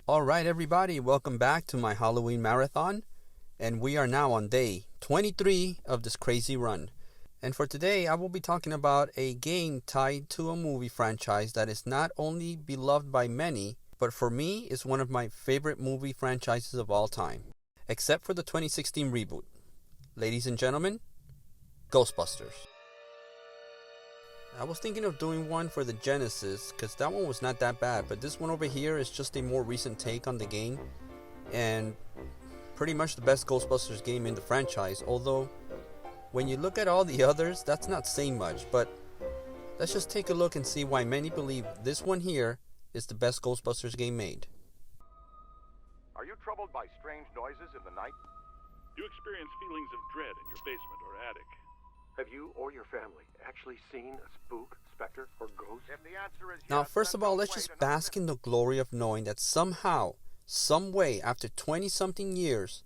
Alright everybody, welcome back to my Halloween marathon, and we are now on day 23 of this crazy run. And for today I will be talking about a game tied to a movie franchise that is not only beloved by many, but for me is one of my favorite movie franchises of all time, except for the 2016 reboot. Ladies and gentlemen, Ghostbusters. I was thinking of doing one for the Genesis, because that one was not that bad, but this one over here is just a more recent take on the game, and pretty much the best Ghostbusters game in the franchise, although when you look at all the others, that's not saying much, but let's just take a look and see why many believe this one here is the best Ghostbusters game made. Are you troubled by strange noises in the night? Do you experience feelings of dread in your basement or attic? Have you or your family actually seen a spook, specter, or ghost? If the answer is yes, Now, first then of all, don't let's wait just another bask in the glory of knowing that somehow, some way, after 20-something years,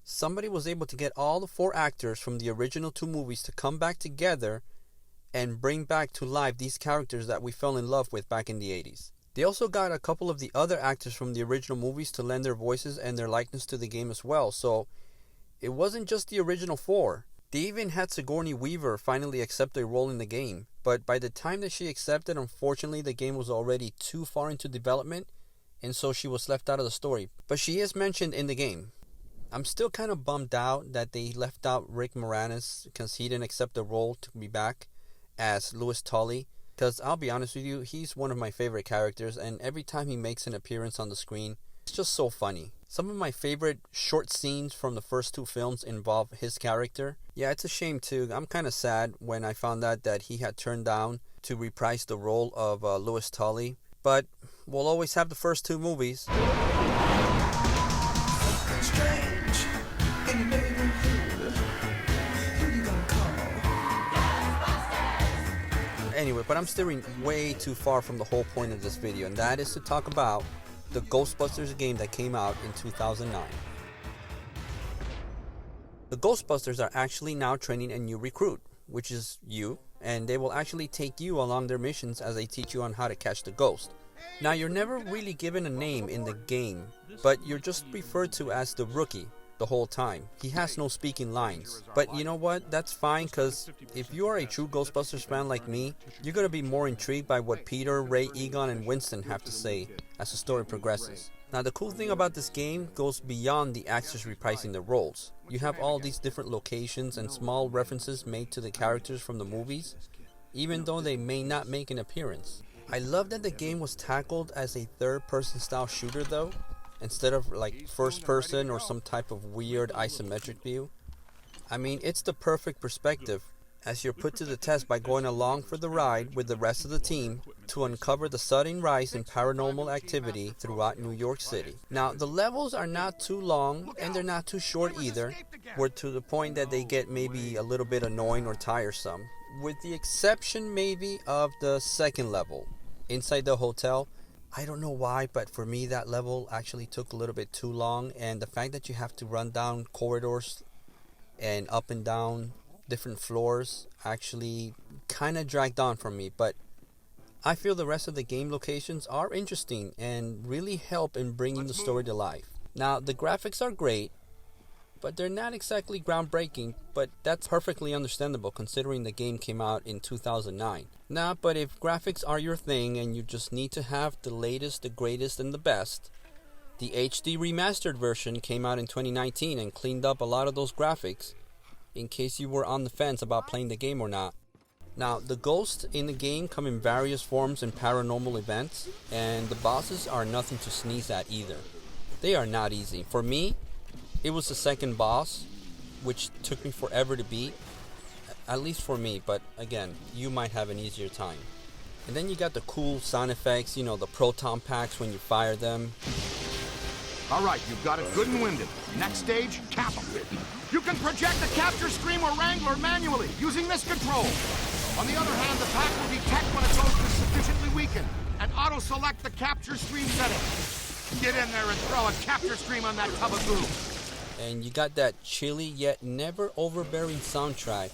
somebody was able to get all the 4 actors from the original 2 movies to come back together and bring back to life these characters that we fell in love with back in the 80s. They also got a couple of the other actors from the original movies to lend their voices and their likeness to the game as well, so it wasn't just the original 4. They even had Sigourney Weaver finally accept a role in the game, but by the time that she accepted, unfortunately the game was already too far into development, and so she was left out of the story. But she is mentioned in the game. I'm still kind of bummed out that they left out Rick Moranis because he didn't accept the role to be back as Louis Tully. Because I'll be honest with you, he's one of my favorite characters, and every time he makes an appearance on the screen, it's just so funny. Some of my favorite short scenes from the first 2 films involve his character. Yeah, it's a shame too. I'm kind of sad when I found out that he had turned down to reprise the role of Louis Tully. But we'll always have the first 2 movies. Strange in your neighborhood. Who you gonna call? Anyway, but I'm steering way too far from the whole point of this video, and that is to talk about the Ghostbusters game that came out in 2009. The Ghostbusters are actually now training a new recruit, which is you, and they will actually take you along their missions as they teach you on how to catch the ghost. Now, you're never really given a name in the game, but you're just referred to as the rookie the whole time. He has no speaking lines. But you know what? That's fine, because if you are a true Ghostbusters fan like me, you're going to be more intrigued by what Peter, Ray, Egon, and Winston have to say as the story progresses. Now, the cool thing about this game goes beyond the actors reprising their roles. You have all these different locations and small references made to the characters from the movies, even though they may not make an appearance. I love that the game was tackled as a third-person style shooter though, instead of like first person or some type of weird isometric view. I mean, it's the perfect perspective as you're put to the test by going along for the ride with the rest of the team to uncover the sudden rise in paranormal activity throughout New York City. Now, the levels are not too long and they're not too short either, or to the point that they get maybe a little bit annoying or tiresome, with the exception maybe of the second level, inside the hotel. I don't know why, but for me that level actually took a little bit too long, and the fact that you have to run down corridors and up and down different floors actually kind of dragged on for me. But I feel the rest of the game locations are interesting and really help in bringing the story to life. Now, the graphics are great, but they're not exactly groundbreaking, but that's perfectly understandable considering the game came out in 2009. Now, but if graphics are your thing and you just need to have the latest, the greatest, and the best, the HD remastered version came out in 2019 and cleaned up a lot of those graphics, in case you were on the fence about playing the game or not. Now, the ghosts in the game come in various forms and paranormal events, and the bosses are nothing to sneeze at either. They are not easy. For me, it was the second boss, which took me forever to beat, at least for me, but again, you might have an easier time. And then you got the cool sound effects, you know, the proton packs when you fire them. All right, you've got it good and winded. Next stage, cap 'em. You can project the capture stream or wrangler manually using this control. On the other hand, the pack will detect when a ghost is sufficiently weakened and auto-select the capture stream setting. Get in there and throw a capture stream on that tub of goo. And you got that chilly yet never overbearing soundtrack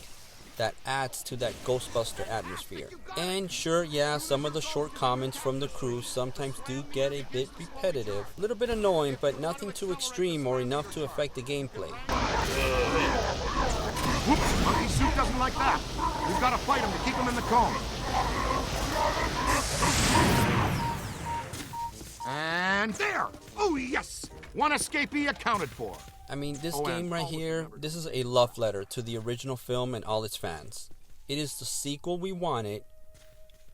that adds to that Ghostbuster atmosphere. And sure, yeah, some of the short comments from the crew sometimes do get a bit repetitive, a little bit annoying, but nothing too extreme or enough to affect the gameplay. Whoops, Monkey Suit doesn't like that. We've got to fight him to keep him in the cone. And there! Oh, yes! One escapee accounted for. I mean, this game right here, this is a love letter to the original film and all its fans. It is the sequel we wanted,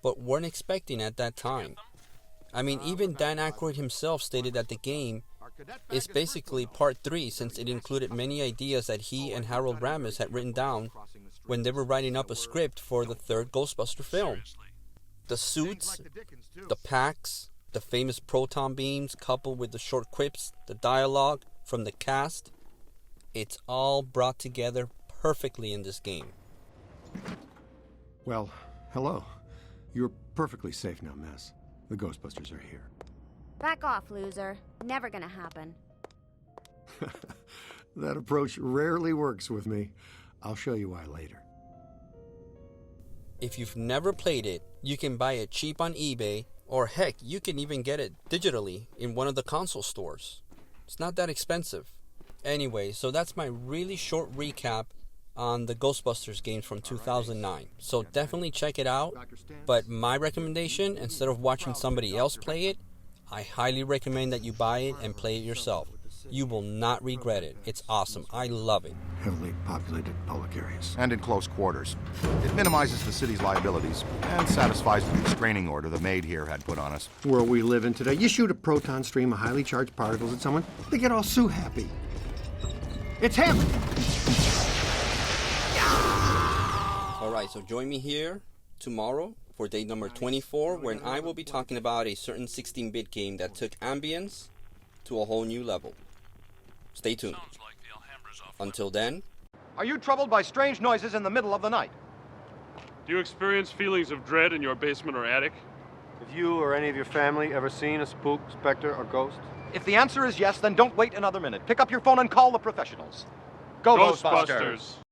but weren't expecting at that time. I mean, even Dan Aykroyd himself stated that the game is basically part 3, since it included many ideas that he and Harold Ramis had written down when they were writing up a script for the third Ghostbuster film. The suits, the packs, the famous proton beams coupled with the short quips, the dialogue from the cast, it's all brought together perfectly in this game. Well, hello. You're perfectly safe now, Miss. The Ghostbusters are here. Back off, loser. Never gonna happen. That approach rarely works with me. I'll show you why later. If you've never played it, you can buy it cheap on eBay, or heck, you can even get it digitally in one of the console stores. It's not that expensive. Anyway, so that's my really short recap on the Ghostbusters games from 2009. So definitely check it out. But my recommendation, instead of watching somebody else play it, I highly recommend that you buy it and play it yourself. You will not regret it. It's awesome. I love it. Heavily populated public areas. And in close quarters. It minimizes the city's liabilities and satisfies the restraining order the maid here had put on us. World we live in today, you shoot a proton stream of highly charged particles at someone, they get all Sue happy. It's him! Alright, so join me here tomorrow for day number 24, when I will be talking about a certain 16-bit game that took ambience to a whole new level. Stay tuned. Until then... Are you troubled by strange noises in the middle of the night? Do you experience feelings of dread in your basement or attic? Have you or any of your family ever seen a spook, specter, or ghost? If the answer is yes, then don't wait another minute. Pick up your phone and call the professionals. Go, Ghostbusters!